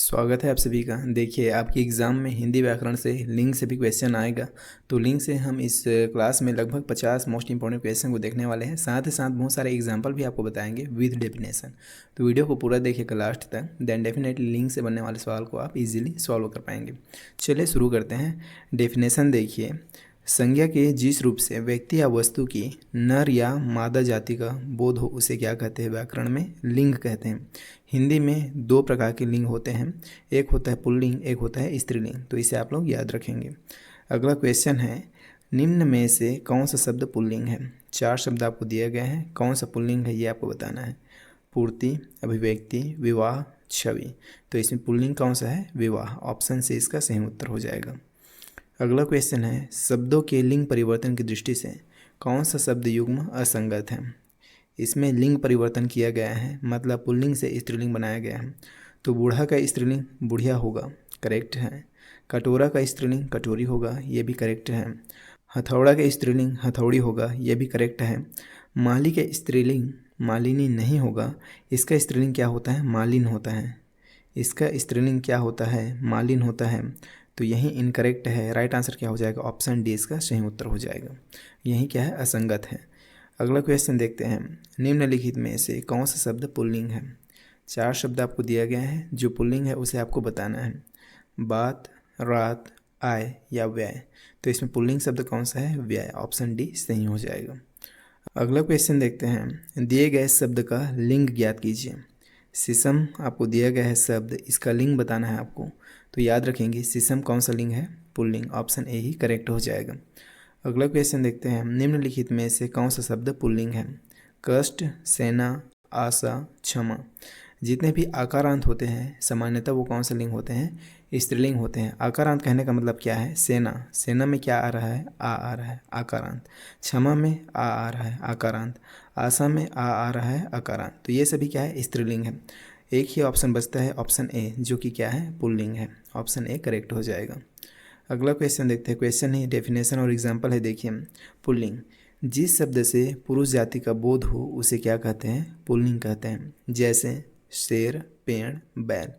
स्वागत है आप सभी का। देखिए, आपके एग्ज़ाम में हिंदी व्याकरण से लिंग से भी क्वेश्चन आएगा। तो लिंग से हम इस क्लास में लगभग 50 मोस्ट इंपॉर्टेंट क्वेश्चन को देखने वाले हैं। साथ ही साथ बहुत सारे एग्जाम्पल भी आपको बताएंगे विद डेफिनेशन। तो वीडियो को पूरा देखिएगा लास्ट तक, देन डेफिनेटली लिंग से बनने वाले सवाल को आप इजीली सॉल्व कर पाएंगे। चलिए शुरू करते हैं। डेफिनेशन देखिए, संज्ञा के जिस रूप से व्यक्ति या वस्तु की नर या मादा जाति का बोध हो उसे क्या कहते हैं? व्याकरण में लिंग कहते हैं। हिंदी में दो प्रकार के लिंग होते हैं, एक होता है पुल्लिंग, एक होता है स्त्रीलिंग। तो इसे आप लोग याद रखेंगे। अगला क्वेश्चन है, निम्न में से कौन सा शब्द पुल्लिंग है? चार शब्द आपको दिए गए हैं, कौन सा पुल्लिंग है ये आपको बताना है। पूर्ति, अभिव्यक्ति, विवाह, छवि। तो इसमें पुल्लिंग कौन सा है? विवाह। ऑप्शन से इसका सही उत्तर हो जाएगा। अगला क्वेश्चन है, शब्दों के लिंग परिवर्तन की दृष्टि से कौन सा शब्द युग्म असंगत है? इसमें लिंग परिवर्तन किया गया है, मतलब पुल्लिंग से स्त्रीलिंग बनाया गया है। तो बूढ़ा का स्त्रीलिंग बुढ़िया होगा, करेक्ट है। कटोरा का स्त्रीलिंग कटोरी होगा, ये भी करेक्ट है। हथौड़ा का स्त्रीलिंग हथौड़ी होगा, ये भी करेक्ट है। माली का स्त्रीलिंग मालिनी नहीं होगा, इसका स्त्रीलिंग क्या होता है? मालिन होता है। इसका स्त्रीलिंग क्या होता है? मालिन होता है। तो यही इनकरेक्ट है। राइट आंसर क्या हो जाएगा? ऑप्शन डी इसका सही उत्तर हो जाएगा। यही क्या है? असंगत है। अगला क्वेश्चन देखते हैं, निम्नलिखित में से कौन सा शब्द पुल्लिंग है? चार शब्द आपको दिया गया है, जो पुल्लिंग है उसे आपको बताना है। बात, रात, आय या व्यय। तो इसमें पुल्लिंग शब्द कौन सा है? व्यय। ऑप्शन डी सही हो जाएगा। अगला क्वेश्चन देखते हैं, दिए गए शब्द का लिंग ज्ञात कीजिए। शीशम आपको दिया गया है शब्द, इसका लिंग बताना है आपको। तो याद रखेंगे, शीशम कौन सा लिंग है? Pulling. Option A he correct हो जाएगा। अगला क्वेश्चन देखते हैं, निम्नलिखित में से कौन सा शब्द पुल्लिंग है? कष्ट, सेना, आशा, क्षमा। जितने भी आकारांत होते हैं सामान्यतः वो कौन से लिंग होते हैं? स्त्रीलिंग होते हैं। आकारांत कहने का मतलब क्या है? सेना, सेना में क्या आ रहा है? आ रहा है, आकारांत। क्षमा में आ रहा है, आकारांत। आशा में आ रहा है, आकारांत। तो ये सभी क्या है? स्त्रीलिंग है। एक ही ऑप्शन बचता है, ऑप्शन ए, जो कि क्या है? पुल्लिंग है। ऑप्शन ए करेक्ट हो जाएगा। अगला क्वेश्चन देखते हैं। क्वेश्चन नहीं, डेफिनेशन और एग्जाम्पल है। देखिए, पुल्लिंग, जिस शब्द से पुरुष जाति का बोध हो उसे क्या कहते हैं? पुल्लिंग कहते हैं। जैसे शेर, पेड़, बैल।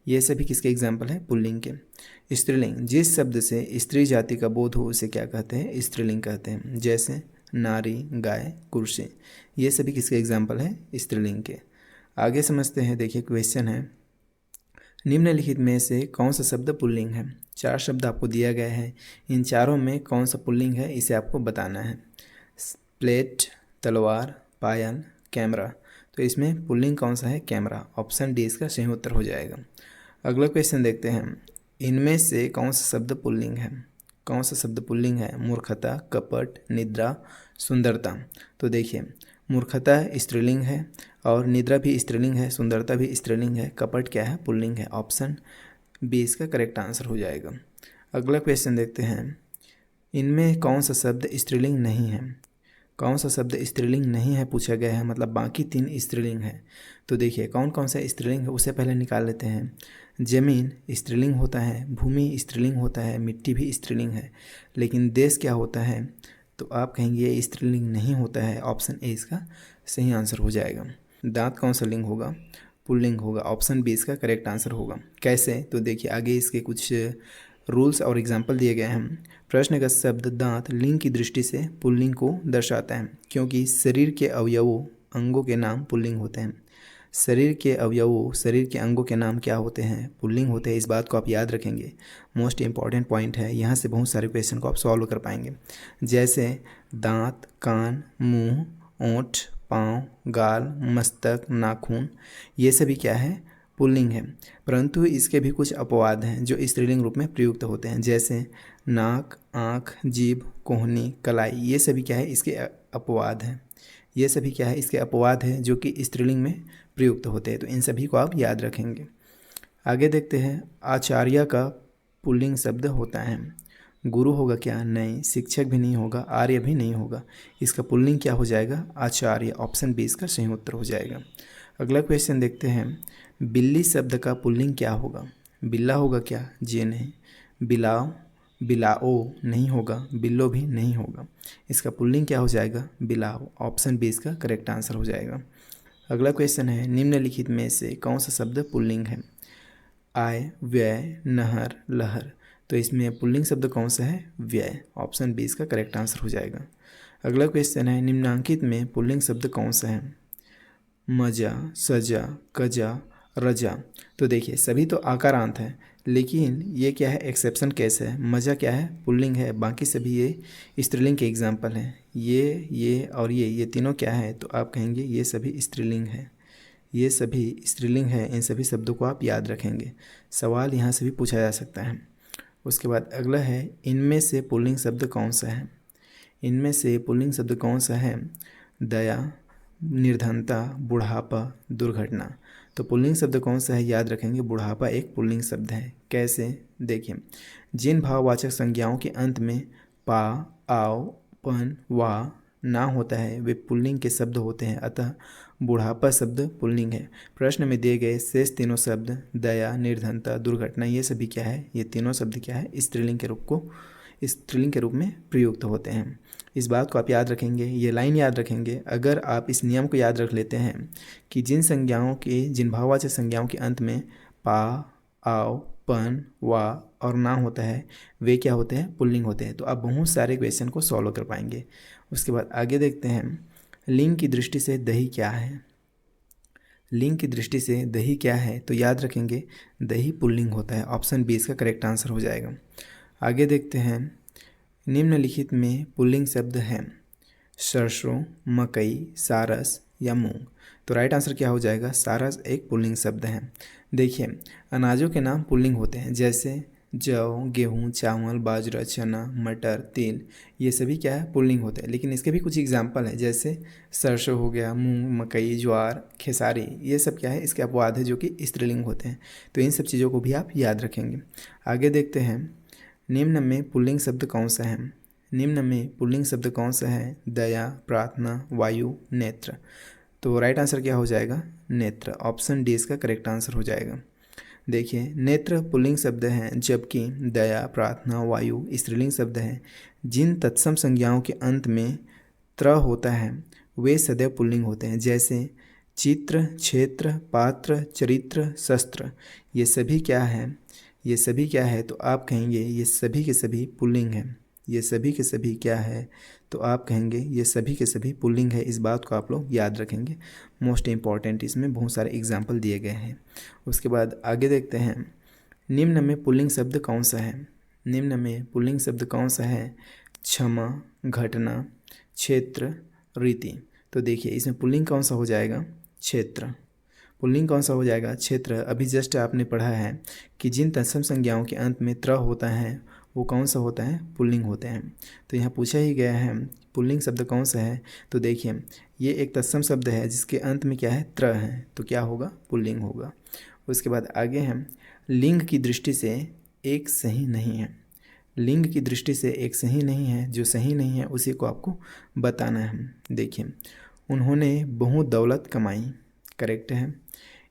ये सभी किसके एग्जाम्पल है? पुल्लिंग के। स्त्रीलिंग, जिस शब्द से स्त्री जाति का बोध हो उसे क्या कहते हैं? स्त्रीलिंग कहते हैं। जैसे नारी, गाय, कुर्सी। ये सभी किसके एग्जाम्पल है? स्त्रीलिंग के। आगे समझते हैं। देखिए क्वेश्चन है, निम्नलिखित में से कौन सा शब्द पुल्लिंग है? चार शब्द आपको दिया गया है, इन चारों में कौन सा पुल्लिंग है इसे आपको बताना है। प्लेट, तलवार, पायल, कैमरा। तो इसमें पुल्लिंग कौन सा है? कैमरा। ऑप्शन डी इसका सही उत्तर हो जाएगा। अगला क्वेश्चन देखते हैं, इनमें से कौन सा शब्द पुल्लिंग है? कौन सा शब्द पुल्लिंग है? मूर्खता, कपट, निद्रा, सुंदरता। तो देखिए, मूर्खता स्त्रीलिंग है और निद्रा भी स्त्रीलिंग है, सुंदरता भी स्त्रीलिंग है, कपट क्या है? पुल्लिंग है। ऑप्शन बी इसका करेक्ट आंसर हो जाएगा। अगला क्वेश्चन देखते हैं, इनमें कौन सा शब्द स्त्रीलिंग नहीं है? कौन सा शब्द स्त्रीलिंग नहीं है पूछा गया है, मतलब बाकी तीन स्त्रीलिंग है। तो देखिए कौन कौन सा स्त्रीलिंग है उसे पहले निकाल लेते हैं। जमीन स्त्रीलिंग होता है, भूमि स्त्रीलिंग होता है, मिट्टी भी स्त्रीलिंग है। लेकिन देश क्या होता है? तो आप कहेंगे ये स्त्रीलिंग नहीं होता है। ऑप्शन ए इसका सही आंसर हो जाएगा। दांत कौन सा लिंग होगा? पुल्लिंग होगा। ऑप्शन बी इसका करेक्ट आंसर होगा। कैसे? तो देखिए आगे इसके कुछ रूल्स और एग्जाम्पल दिए गए हैं। प्रश्नगत शब्द दांत लिंग की दृष्टि से पुल्लिंग को दर्शाता है, क्योंकि शरीर के अवयवों अंगों के नाम पुल्लिंग होते हैं। शरीर के अवयवों, शरीर के अंगों के नाम क्या होते हैं? पुल्लिंग होते हैं। इस बात को आप याद रखेंगे, मोस्ट इंपॉर्टेंट पॉइंट है। यहाँ से बहुत सारे क्वेश्चन को आप सॉल्व कर पाएंगे। जैसे दांत, कान, मुंह, ओंठ, पाँव, गाल, मस्तक, नाखून। ये सभी क्या है? पुल्लिंग है। परंतु इसके भी कुछ अपवाद हैं जो स्त्रीलिंग रूप में प्रयुक्त होते हैं। जैसे नाक, आँख, जीभ, कोहनी, कलाई। ये सभी क्या है? इसके अपवाद हैं। ये सभी क्या है? इसके अपवाद हैं जो कि स्त्रीलिंग में प्रयुक्त होते हैं। तो इन सभी को आप याद रखेंगे। आगे देखते हैं, आचार्य का पुल्लिंग शब्द होता है। गुरु होगा क्या? नहीं। शिक्षक भी नहीं होगा, आर्य भी नहीं होगा। इसका पुल्लिंग क्या हो जाएगा? आचार्य। ऑप्शन बी इसका सही उत्तर हो जाएगा। अगला क्वेश्चन देखते हैं, बिल्ली शब्द का पुल्लिंग क्या होगा? बिल्ला होगा क्या? जी नहीं। बिलाव, बिलाओ नहीं होगा, बिल्लो भी नहीं होगा। इसका पुल्लिंग क्या हो जाएगा? बिलाव। ऑप्शन बी इसका करेक्ट आंसर हो जाएगा। अगला क्वेश्चन है, निम्नलिखित में से कौन सा शब्द पुल्लिंग है? आय, व्यय, नहर, लहर। तो इसमें पुल्लिंग शब्द कौन सा है? व्यय। ऑप्शन बी इसका करेक्ट आंसर हो जाएगा। अगला क्वेश्चन है, निम्नांकित में पुल्लिंग शब्द कौन सा है? मजा, सजा, कजा, रजा। तो देखिए सभी तो आकारांत हैं, लेकिन ये क्या है, एक्सेप्शन केस है। मजा क्या है? पुल्लिंग है, बाकी सभी ये स्त्रीलिंग के एग्जाम्पल हैं। ये और ये तीनों क्या है? तो आप कहेंगे ये सभी स्त्रीलिंग है। ये सभी स्त्रीलिंग है, इन सभी शब्दों को आप याद रखेंगे। सवाल यहाँ से भी पूछा जा सकता है। उसके बाद अगला है, इनमें से पुल्लिंग शब्द कौन सा है? इनमें से पुल्लिंग शब्द कौन सा है? दया, निर्धनता, बुढ़ापा, दुर्घटना। तो पुल्लिंग शब्द कौन सा है? याद रखेंगे, बुढ़ापा एक पुल्लिंग शब्द है। कैसे? देखिए, जिन भाववाचक संज्ञाओं के अंत में पा, आओ, पन, वा, ना होता है वे पुल्लिंग के शब्द होते हैं, अतः बुढ़ापा शब्द पुल्लिंग है। प्रश्न में दिए गए शेष तीनों शब्द दया, निर्धनता, दुर्घटना, ये सभी क्या है? ये तीनों शब्द क्या है? स्त्रीलिंग के रूप में प्रयुक्त होते हैं। इस बात को आप याद रखेंगे, ये लाइन याद रखेंगे। अगर आप इस नियम को याद रख लेते हैं कि जिन भाववाचक संज्ञाओं के अंत में पा, आओ, पन, वा और ना होता है वे क्या होते हैं? पुल्लिंग होते हैं। तो आप बहुत सारे क्वेश्चन को सॉल्व कर पाएंगे। उसके बाद आगे देखते हैं, लिंग की दृष्टि से दही क्या है? लिंग की दृष्टि से दही क्या है? तो याद रखेंगे, दही पुल्लिंग होता है। ऑप्शन बी इसका करेक्ट आंसर हो जाएगा। आगे देखते हैं, निम्नलिखित में पुल्लिंग शब्द हैं सरसों, मकई, सारस या मूंग। तो राइट आंसर क्या हो जाएगा? सारस एक पुल्लिंग शब्द है। देखिए, अनाजों के नाम पुल्लिंग होते हैं, जैसे जौ, गेहूँ, चावल, बाजरा, चना, मटर, तिल, ये सभी क्या है? पुल्लिंग होते हैं। लेकिन इसके भी कुछ एग्जाम्पल हैं, जैसे सरसों हो गया, मूंग, मकई, ज्वार, खेसारी, ये सब क्या है? इसके अपवाद है जो कि स्त्रीलिंग होते हैं। तो इन सब चीज़ों को भी आप याद रखेंगे। आगे देखते हैं, निम्न में पुल्लिंग शब्द कौन सा है? निम्न में पुल्लिंग शब्द कौन सा है? दया, प्रार्थना, वायु, नेत्र। तो राइट आंसर क्या हो जाएगा? नेत्र। ऑप्शन डी इसका करेक्ट आंसर हो जाएगा। देखिए, नेत्र पुल्लिंग शब्द हैं, जबकि दया, प्रार्थना, वायु स्त्रीलिंग शब्द हैं। जिन तत्सम संज्ञाओं के अंत में त्र होता है वे सदैव पुल्लिंग होते हैं, जैसे चित्र, क्षेत्र, पात्र, चरित्र, शस्त्र। ये सभी क्या है? ये सभी क्या है? तो आप कहेंगे ये सभी के सभी पुल्लिंग हैं। ये सभी के सभी क्या है? तो आप कहेंगे ये सभी के सभी पुल्लिंग है। इस बात को आप लोग याद रखेंगे, मोस्ट इम्पॉर्टेंट, इसमें बहुत सारे एग्जाम्पल दिए गए हैं। उसके बाद आगे देखते हैं, निम्न में पुल्लिंग शब्द कौन सा है? निम्न में पुल्लिंग शब्द कौन सा है? क्षमा, घटना, क्षेत्र, रीति। तो देखिए, इसमें पुल्लिंग कौन सा हो जाएगा? क्षेत्र। पुल्लिंग कौन सा हो जाएगा? क्षेत्र। अभी जस्ट आपने पढ़ा है कि जिन तत्सम संज्ञाओं के अंत में त्र होता है वो कौन सा होता है? पुल्लिंग होते हैं। तो यहाँ पूछा ही गया है पुल्लिंग शब्द कौन सा है। तो देखिए, ये एक तत्सम शब्द है जिसके अंत में क्या है? त्र है, तो क्या होगा? पुल्लिंग होगा। उसके बाद आगे हम, लिंग की दृष्टि से एक सही नहीं है। लिंग की दृष्टि से एक सही नहीं है, जो सही नहीं है उसी को आपको बताना है। देखिए, उन्होंने बहुत दौलत कमाई, करेक्ट है।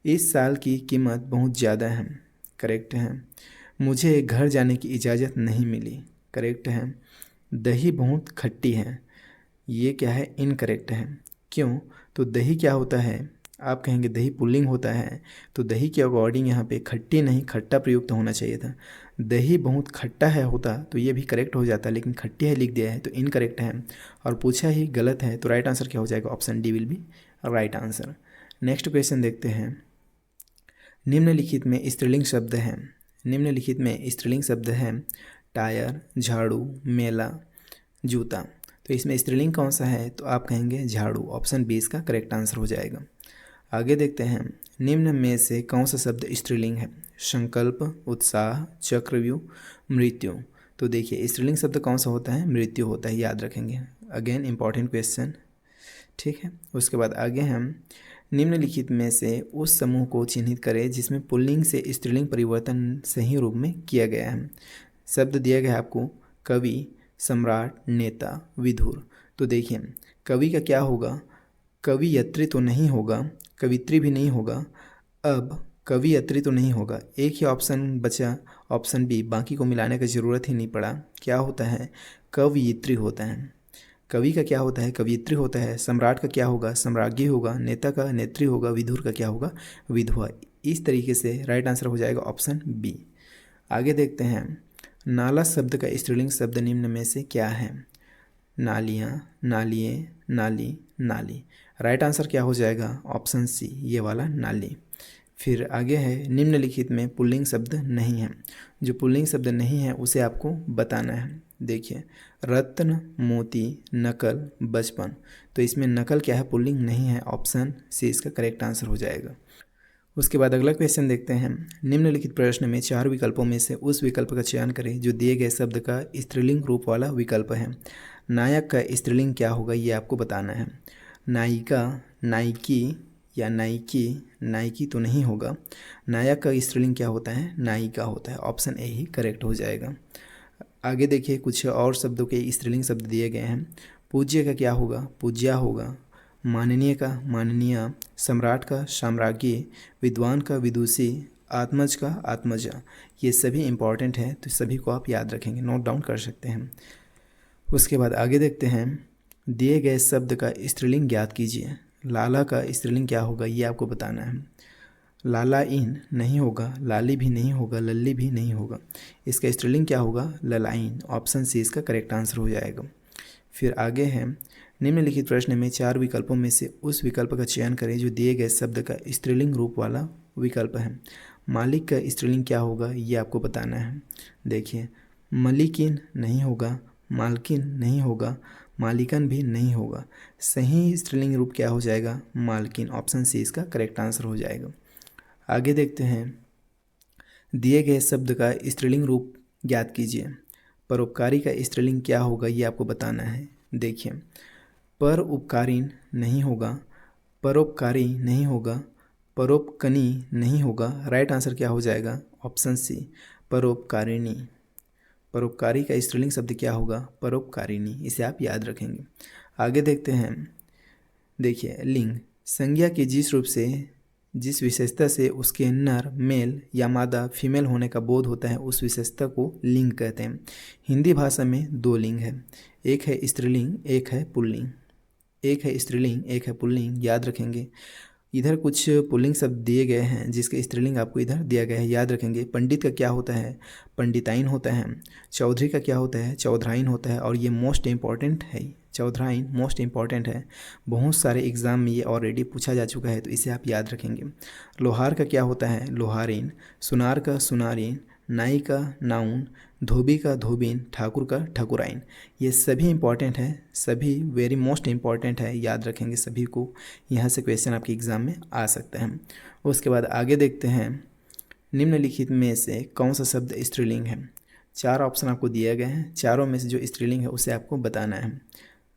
इस साल की कीमत बहुत ज़्यादा है, करेक्ट है। मुझे घर जाने की इजाज़त नहीं मिली, करेक्ट है। दही बहुत खट्टी है, ये क्या है? इनकरेक्ट है। क्यों? तो दही क्या होता है? आप कहेंगे दही पुल्लिंग होता है, तो दही के अकॉर्डिंग यहाँ पे खट्टी नहीं खट्टा प्रयुक्त होना चाहिए था। दही बहुत खट्टा है होता तो ये भी करेक्ट हो जाता, लेकिन खट्टी है लिख दिया है तो इनकरेक्ट है और पूछा ही गलत है। तो राइट आंसर क्या हो जाएगा? Option D will be right answer. Next question देखते हैं, निम्नलिखित में स्त्रीलिंग शब्द हैं। निम्नलिखित में स्त्रीलिंग शब्द हैं टायर, झाड़ू, मेला, जूता। तो इसमें स्त्रीलिंग कौन सा है? तो आप कहेंगे झाड़ू। ऑप्शन बी इसका करेक्ट आंसर हो जाएगा। आगे देखते हैं, निम्न में से कौन सा शब्द स्त्रीलिंग है? संकल्प, उत्साह, चक्रव्यूह, मृत्यु। तो देखिए, स्त्रीलिंग शब्द कौन सा होता है? मृत्यु होता है, याद रखेंगे। अगेन इंपॉर्टेंट क्वेश्चन, ठीक है। उसके बाद आगे हम, निम्नलिखित में से उस समूह को चिन्हित करें जिसमें पुल्लिंग से स्त्रीलिंग परिवर्तन सही रूप में किया गया है। शब्द दिया गया है आपको, कवि, सम्राट, नेता, विधुर। तो देखिए, कवि का क्या होगा? कवियत्री तो नहीं होगा, कवित्री भी नहीं होगा। अब कवियत्री तो नहीं होगा, एक ही ऑप्शन बचा, ऑप्शन बी। बाकी को मिलाने की ज़रूरत ही नहीं पड़ा। क्या होता है? कवियत्री होता है। कवि का क्या होता है? कवियत्री होता है। सम्राट का क्या होगा? सम्राज्ञी होगा। नेता का नेत्री होगा। विधुर का क्या होगा? विधवा। इस तरीके से राइट आंसर हो जाएगा ऑप्शन बी। आगे देखते हैं, नाला शब्द का स्त्रीलिंग शब्द निम्न में से क्या है? नालियाँ, नालिए, नाली, नाली। राइट आंसर क्या हो जाएगा? ऑप्शन सी, ये वाला नाली। फिर आगे है, निम्नलिखित में पुल्लिंग शब्द नहीं है। जो पुल्लिंग शब्द नहीं है उसे आपको बताना है। देखिए, रत्न, मोती, नकल, बचपन। तो इसमें नकल क्या है? पुल्लिंग नहीं है। ऑप्शन सी इसका करेक्ट आंसर हो जाएगा। उसके बाद अगला क्वेश्चन देखते हैं, निम्नलिखित प्रश्न में 4 विकल्पों में से उस विकल्प का चयन करें जो दिए गए शब्द का स्त्रीलिंग रूप वाला विकल्प है। नायक का स्त्रीलिंग क्या होगा, ये आपको बताना है। नायिका, नायिकी या नायिकी? नायिकी तो नहीं होगा। नायक का स्त्रीलिंग क्या होता है? नायिका होता है। ऑप्शन ए ही करेक्ट हो जाएगा। आगे देखिए, कुछ और शब्दों के स्त्रीलिंग शब्द दिए गए हैं। पूज्य का क्या होगा? पूज्या होगा। माननीय का माननीय, सम्राट का साम्राज्ञी, विद्वान का विदुषी, आत्मज का आत्मजा। ये सभी इंपॉर्टेंट हैं, तो सभी को आप याद रखेंगे, नोट डाउन कर सकते हैं। उसके बाद आगे देखते हैं, दिए गए शब्द का स्त्रीलिंग ज्ञात कीजिए। लाला का स्त्रीलिंग क्या होगा, ये आपको बताना है। लालाइन नहीं होगा, लाली भी नहीं होगा, लल्ली भी नहीं होगा। इसका स्त्रीलिंग क्या होगा? ललाइन। ऑप्शन सी इसका करेक्ट आंसर हो जाएगा। फिर आगे है, निम्नलिखित प्रश्न में 4 विकल्पों में से उस विकल्प का चयन करें जो दिए गए शब्द का स्त्रीलिंग रूप वाला विकल्प है। मालिक का स्त्रीलिंग क्या होगा, ये आपको बताना है। देखिए, मलिकिन नहीं होगा, मालकिन नहीं होगा, मालिकन भी नहीं होगा। सही स्त्रीलिंग रूप क्या हो जाएगा? मालकिन। ऑप्शन सी इसका करेक्ट आंसर हो जाएगा। आगे देखते हैं, दिए गए शब्द का स्त्रीलिंग रूप ज्ञात कीजिए। परोपकारी का स्त्रीलिंग क्या होगा, ये आपको बताना है। देखिए, पर उपकारीन नहीं होगा, परोपकारी नहीं होगा, परोपकनी नहीं होगा। राइट आंसर क्या हो जाएगा? ऑप्शन सी, परोपकारिणी। परोपकारी का स्त्रीलिंग शब्द क्या होगा? परोपकारिणी। इसे आप याद रखेंगे। आगे देखते हैं, देखिए, लिंग संज्ञा के जिस विशेषता से उसके नर मेल या मादा फीमेल होने का बोध होता है उस विशेषता को लिंग कहते हैं। हिंदी भाषा में 2 लिंग है, एक है स्त्रीलिंग, एक है पुल्लिंग। एक है स्त्रीलिंग, एक है पुल्लिंग, याद रखेंगे। इधर कुछ पुल्लिंग शब्द दिए गए हैं जिसके स्त्रीलिंग आपको इधर दिया गया है, याद रखेंगे। पंडित का क्या होता है? पंडिताइन होता है। चौधरी का क्या होता है? चौधराइन होता है। और ये मोस्ट इम्पॉर्टेंट है, चौधराइन मोस्ट इम्पॉर्टेंट है। बहुत सारे एग्जाम में ये ऑलरेडी पूछा जा चुका है, तो इसे आप याद रखेंगे। लोहार का क्या होता है? लोहारीन। सुनार का सुनारीन, नाई का नाउन, धोबी का धोबीन, ठाकुर का ठाकुराइन। ये सभी इंपॉर्टेंट है, सभी वेरी मोस्ट इम्पॉर्टेंट है, याद रखेंगे सभी को। यहाँ से क्वेश्चन आपके एग्ज़ाम में आ सकते हैं। उसके बाद आगे देखते हैं, निम्नलिखित में से कौन सा शब्द स्त्रीलिंग है? 4 ऑप्शन आपको दिए गए हैं, चारों में से जो स्त्रीलिंग है उसे आपको बताना है।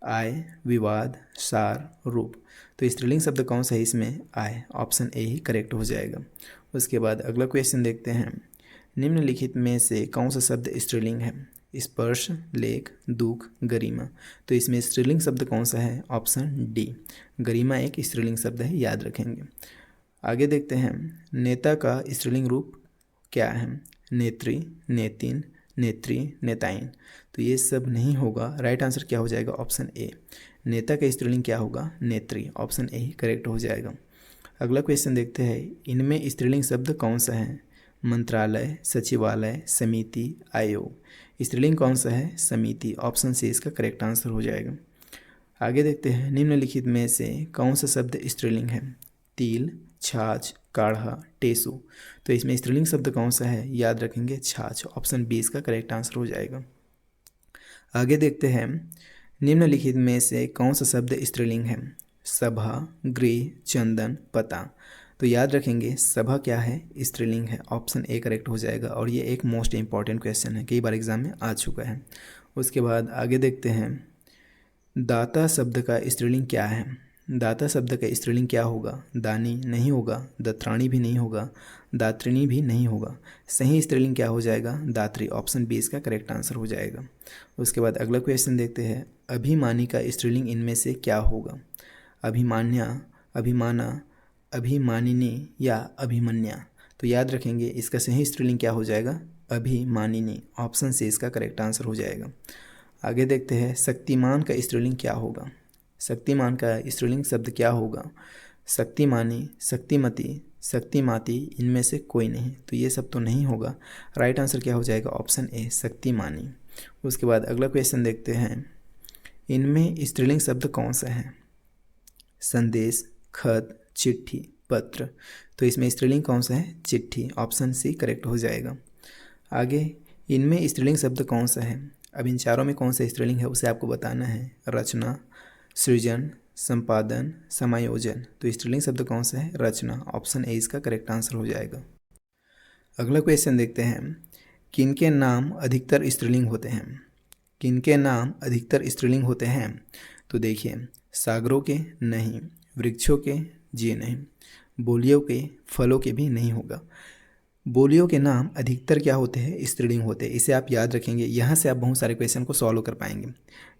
आय, विवाद, सार, रूप। तो स्त्रीलिंग शब्द कौन सा है इसमें? आय। ऑप्शन ए ही करेक्ट हो जाएगा। उसके बाद अगला क्वेश्चन देखते हैं, निम्नलिखित में से कौन सा शब्द स्त्रीलिंग है? स्पर्श, लेख, दुख, गरिमा। तो इसमें स्त्रीलिंग शब्द कौन सा है? ऑप्शन डी, गरिमा एक स्त्रीलिंग शब्द है, याद रखेंगे। आगे देखते हैं, नेता का स्त्रीलिंग रूप क्या है? नेत्री, नेतिन, नेत्री, नेताइन। तो ये सब नहीं होगा। राइट आंसर क्या हो जाएगा? ऑप्शन ए, नेता का स्त्रीलिंग क्या होगा? नेत्री। ऑप्शन ए ही करेक्ट हो जाएगा। अगला क्वेश्चन देखते हैं, इनमें स्त्रीलिंग शब्द कौन सा है? मंत्रालय, सचिवालय, समिति, आयोग। स्त्रीलिंग कौन सा है? समिति। ऑप्शन सी इसका करेक्ट आंसर हो जाएगा। आगे देखते हैं, निम्नलिखित में से कौन सा शब्द स्त्रीलिंग है? तिल, छाछ, काढ़ा, टेसु। तो इसमें स्त्रीलिंग शब्द कौन सा है? याद रखेंगे, छाछ। ऑप्शन बी इसका करेक्ट आंसर हो जाएगा। आगे देखते हैं, निम्नलिखित में से कौन सा शब्द स्त्रीलिंग है? सभा, गृह, चंदन, पता। तो याद रखेंगे, सभा क्या है? स्त्रीलिंग है। ऑप्शन ए करेक्ट हो जाएगा। और ये एक मोस्ट इंपॉर्टेंट क्वेश्चन है, कई बार एग्जाम में आ चुका है। उसके बाद आगे देखते हैं, दाता शब्द का स्त्रीलिंग क्या है? दाता शब्द का स्त्रीलिंग क्या होगा? दानी नहीं होगा, दत्राणी भी नहीं होगा, दात्रिणी भी नहीं होगा। सही स्त्रीलिंग क्या हो जाएगा? दात्री। ऑप्शन बी इसका करेक्ट आंसर हो जाएगा। उसके बाद अगला क्वेश्चन देखते हैं, अभिमानी का स्त्रीलिंग इनमें से क्या होगा? अभिमान्या, अभिमाना, अभिमानिनी या अभिमन्या। तो याद रखेंगे, इसका सही स्त्रीलिंग क्या हो जाएगा? अभिमानिनी। ऑप्शन सी इसका करेक्ट आंसर हो जाएगा। आगे देखते हैं, शक्तिमान का स्त्रीलिंग क्या होगा? शक्तिमान का स्त्रीलिंग शब्द क्या होगा? शक्तिमानी, शक्तिमती, शक्तिमाती, इनमें से कोई नहीं, तो ये सब तो नहीं होगा। राइट आंसर क्या हो जाएगा? ऑप्शन ए, शक्तिमानी। उसके बाद अगला क्वेश्चन देखते हैं, इनमें स्त्रीलिंग शब्द कौन सा है? संदेश, खत, चिट्ठी, पत्र। तो इसमें स्त्रीलिंग कौन सा है? चिट्ठी। ऑप्शन सी करेक्ट हो जाएगा। आगे, इनमें स्त्रीलिंग शब्द कौन सा है? अब इन चारों में कौन सा स्त्रीलिंग है उसे आपको बताना है। रचना, सृजन, संपादन, समायोजन। तो स्त्रीलिंग शब्द कौन सा है? रचना। ऑप्शन ए इसका करेक्ट आंसर हो जाएगा। अगला क्वेश्चन देखते हैं, किनके नाम अधिकतर स्त्रीलिंग होते हैं? किनके नाम अधिकतर स्त्रीलिंग होते हैं? तो देखिए, सागरों के नहीं, वृक्षों के जी नहीं, बोलियों के, फलों के भी नहीं होगा। बोलियों के नाम अधिकतर क्या होते हैं? स्त्रीलिंग होते हैं। इसे आप याद रखेंगे, यहाँ से आप बहुत सारे क्वेश्चन को सॉल्व कर पाएंगे।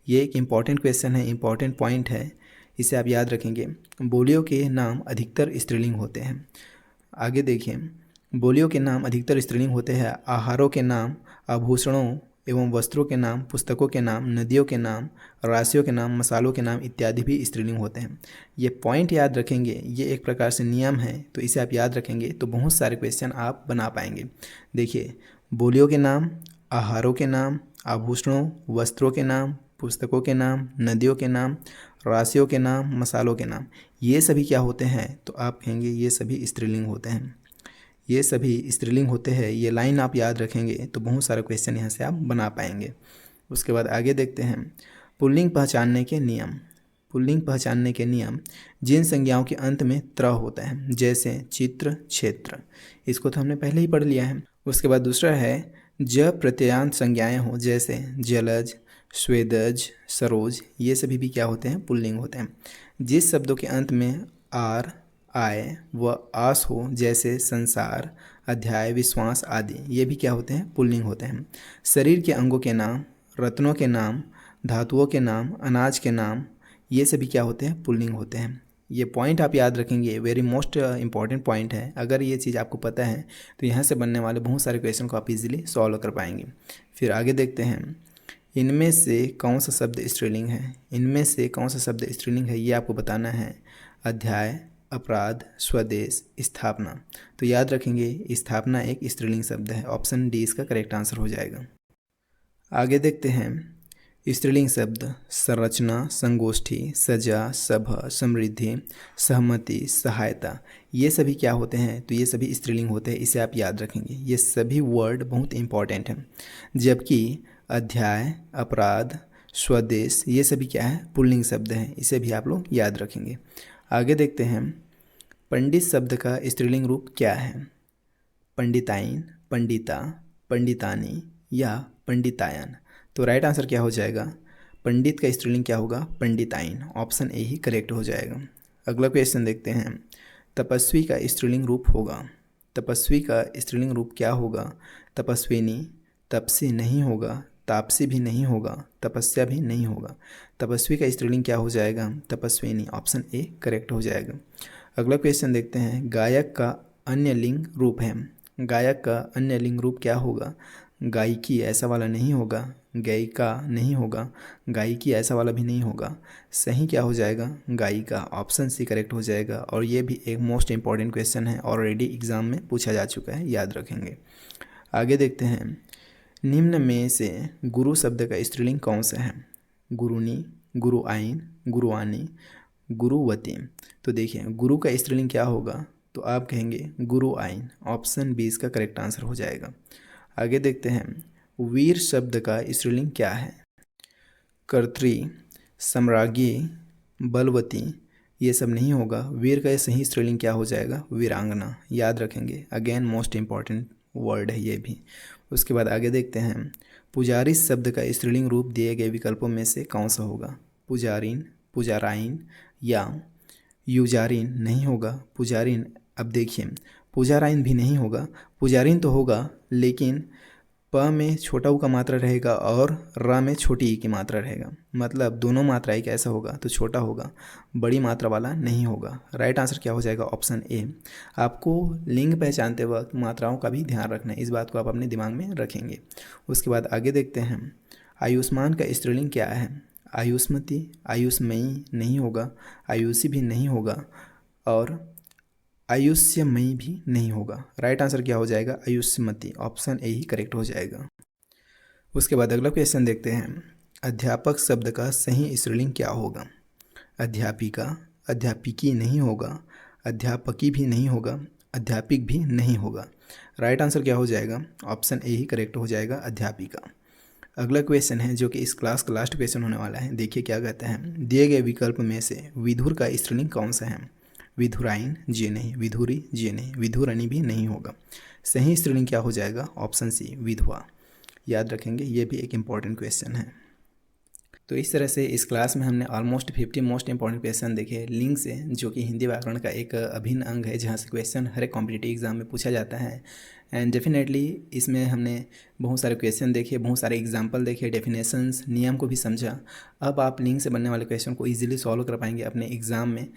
ये एक इम्पॉर्टेंट क्वेश्चन है, इम्पॉर्टेंट पॉइंट है, इसे आप याद रखेंगे। बोलियों के नाम अधिकतर स्त्रीलिंग होते हैं। आगे देखिए, बोलियों के नाम अधिकतर स्त्रीलिंग होते हैं। आहारों के नाम, आभूषणों एवं वस्त्रों के नाम, पुस्तकों के नाम, नदियों के नाम, राशियों के नाम, मसालों के नाम इत्यादि भी स्त्रीलिंग होते हैं। ये पॉइंट याद रखेंगे, ये एक प्रकार से नियम है, तो इसे आप याद रखेंगे तो बहुत सारे क्वेश्चन आप बना पाएंगे। देखिए, बोलियों के नाम, आहारों के नाम, आभूषणों, वस्त्रों के नाम, पुस्तकों के नाम, नदियों के नाम, राशियों के नाम, मसालों के नाम, ये सभी क्या होते हैं? तो आप कहेंगे ये सभी स्त्रीलिंग होते हैं। ये सभी स्त्रीलिंग होते हैं। ये लाइन आप याद रखेंगे तो बहुत सारे क्वेश्चन यहाँ से आप बना पाएंगे। उसके बाद आगे देखते हैं, पुल्लिंग पहचानने के नियम। पुल्लिंग पहचानने के नियम, जिन संज्ञाओं के अंत में त्र होता है, जैसे चित्र, क्षेत्र, इसको तो हमने पहले ही पढ़ लिया है। उसके बाद दूसरा है, ज प्रत्ययांत संज्ञाएं हो, जैसे जलज, स्वेदज, सरोज, ये सभी भी क्या होते हैं? पुल्लिंग होते हैं। जिस शब्दों के अंत में आर, आय व आस हो, जैसे संसार, अध्याय, विश्वास आदि, ये भी क्या होते हैं? पुल्लिंग होते हैं। शरीर के अंगों के नाम, रत्नों के नाम, धातुओं के नाम, अनाज के नाम, ये सभी क्या होते हैं? पुल्लिंग होते हैं। ये पॉइंट आप याद रखेंगे, वेरी मोस्ट इंपॉर्टेंट पॉइंट है। अगर ये चीज़ आपको पता है तो यहाँ से बनने वाले बहुत सारे क्वेश्चन को आप इजीली सॉल्व कर पाएंगे। फिर आगे देखते हैं, इनमें से कौन सा शब्द स्त्रीलिंग है? इनमें से कौन सा शब्द स्त्रीलिंग है ये आपको बताना है। अध्याय, अपराध, स्वदेश, स्थापना। तो याद रखेंगे, स्थापना एक स्त्रीलिंग शब्द है। ऑप्शन डी इसका करेक्ट आंसर हो जाएगा। आगे देखते हैं, स्त्रीलिंग शब्द संरचना, संगोष्ठी, सजा, सभा, समृद्धि, सहमति, सहायता, ये सभी क्या होते हैं? तो ये सभी स्त्रीलिंग होते हैं। इसे आप याद रखेंगे, ये सभी वर्ड बहुत इंपॉर्टेंट हैं। जबकि अध्याय, अपराध, स्वदेश, ये सभी क्या है? पुल्लिंग शब्द हैं। इसे भी आप लोग याद रखेंगे। आगे देखते हैं, पंडित शब्द का स्त्रीलिंग रूप क्या है? पंडिताइन, पंडिता, पंडितानी या पंडितायन। तो राइट आंसर क्या हो जाएगा? पंडित का स्त्रीलिंग क्या होगा? पंडिताइन। ऑप्शन ए ही करेक्ट हो जाएगा। अगला क्वेश्चन देखते हैं, तपस्वी का स्त्रीलिंग रूप होगा। तपस्वी का स्त्रीलिंग रूप क्या होगा? तपस्विनी, तपसी नहीं होगा, तापसी भी नहीं होगा, तपस्या भी नहीं होगा। तपस्वी का स्त्रीलिंग क्या हो जाएगा? तपस्विनी। ऑप्शन ए करेक्ट हो जाएगा। अगला क्वेश्चन देखते हैं, गायक का अन्य लिंग रूप है। गायक का अन्य लिंग रूप क्या होगा? गायिकी, ऐसा वाला नहीं होगा। गायिका नहीं होगा। गायिकी, ऐसा वाला भी नहीं होगा। सही क्या हो जाएगा? गायिका। ऑप्शन सी करेक्ट हो जाएगा। और ये भी एक मोस्ट इंपॉर्टेंट क्वेश्चन है, ऑलरेडी एग्जाम में पूछा जा चुका है, याद रखेंगे। आगे देखते हैं, निम्न में से गुरु शब्द का स्त्रीलिंग कौन सा है? गुरुनी, गुरुआइन, गुरुआनी, गुरुवती। तो देखिए, गुरु का स्त्रीलिंग क्या होगा? तो आप कहेंगे गुरुआइन। ऑप्शन बी इसका करेक्ट आंसर हो जाएगा। आगे देखते हैं, वीर शब्द का स्त्रीलिंग क्या है? कर्त्री, सम्राज्ञी, बलवती, ये सब नहीं होगा। वीर का सही स्त्रीलिंग क्या हो जाएगा? वीरांगना। याद रखेंगे, अगेन मोस्ट इंपॉर्टेंट वर्ड है ये भी। उसके बाद आगे देखते हैं, पुजारी शब्द का स्त्रीलिंग रूप दिए गए विकल्पों में से कौन सा होगा? पुजारीन, पुजाराइन या यूजारीन। नहीं होगा। पुजारीन, अब देखिए, पुजाराइन भी नहीं होगा। पुजारीन तो होगा, लेकिन प में छोटा ऊ का मात्रा रहेगा और र में छोटी ई की मात्रा रहेगा। मतलब दोनों मात्राएं कैसा होगा? तो छोटा होगा, बड़ी मात्रा वाला नहीं होगा। राइट आंसर क्या हो जाएगा? ऑप्शन ए। आपको लिंग पहचानते वक्त मात्राओं का भी ध्यान रखना है, इस बात को आप अपने दिमाग में रखेंगे। उसके बाद आगे देखते हैं, आयुष्मान का स्त्रीलिंग क्या है? आयुष्मती, आयुष्मयी नहीं होगा, आयुषी भी नहीं होगा, और आयुष्यमयी भी नहीं होगा। राइट आंसर क्या हो जाएगा? Ayushmati. Option A he correct हो जाएगा। उसके बाद अगला क्वेश्चन देखते हैं। अध्यापक शब्द का सही स्त्रीलिंग क्या होगा? अध्यापिका, अध्यापिकी नहीं होगा, अध्यापकी भी नहीं होगा, अध्यापिक भी नहीं होगा। राइट आंसर क्या हो जाएगा? ऑप्शन ए ही करेक्ट हो जाएगा, अध्यापिका। अगला क्वेश्चन है जो कि इस क्लास का लास्ट क्वेश्चन होने वाला है। देखिए क्या कहते हैं। दिए गए विकल्प में से विधुर का स्त्रीलिंग कौन सा है? विधुराइन, जी नहीं। विधुरी, जी नहीं। विधुरनी भी नहीं होगा। सही स्त्रीलिंग क्या हो जाएगा? ऑप्शन सी, विधवा। याद रखेंगे, ये भी एक इम्पॉर्टेंट क्वेश्चन है। तो इस तरह से इस क्लास में हमने ऑलमोस्ट 50 मोस्ट इंपॉर्टेंट क्वेश्चन देखे लिंक से, जो कि हिंदी व्याकरण का एक अभिन्न अंग है, जहाँ से क्वेश्चन हर एक कॉम्पिटिटिव एग्जाम में पूछा जाता है। एंड डेफिनेटली इसमें हमने बहुत सारे क्वेश्चन देखे, बहुत सारे एग्जाम्पल देखे, डेफिनेशंस, नियम को भी समझा। अब आप लिंक से बनने वाले क्वेश्चन को ईजिली सॉल्व कर पाएंगे अपने एग्ज़ाम में।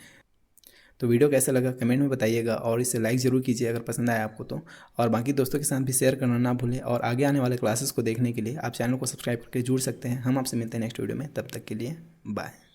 तो वीडियो कैसा लगा कमेंट में बताइएगा, और इसे लाइक ज़रूर कीजिए अगर पसंद आया आपको तो, और बाकी दोस्तों के साथ भी शेयर करना ना भूलें। और आगे आने वाले क्लासेस को देखने के लिए आप चैनल को सब्सक्राइब करके जुड़ सकते हैं। हम आपसे मिलते हैं नेक्स्ट वीडियो में, तब तक के लिए बाय।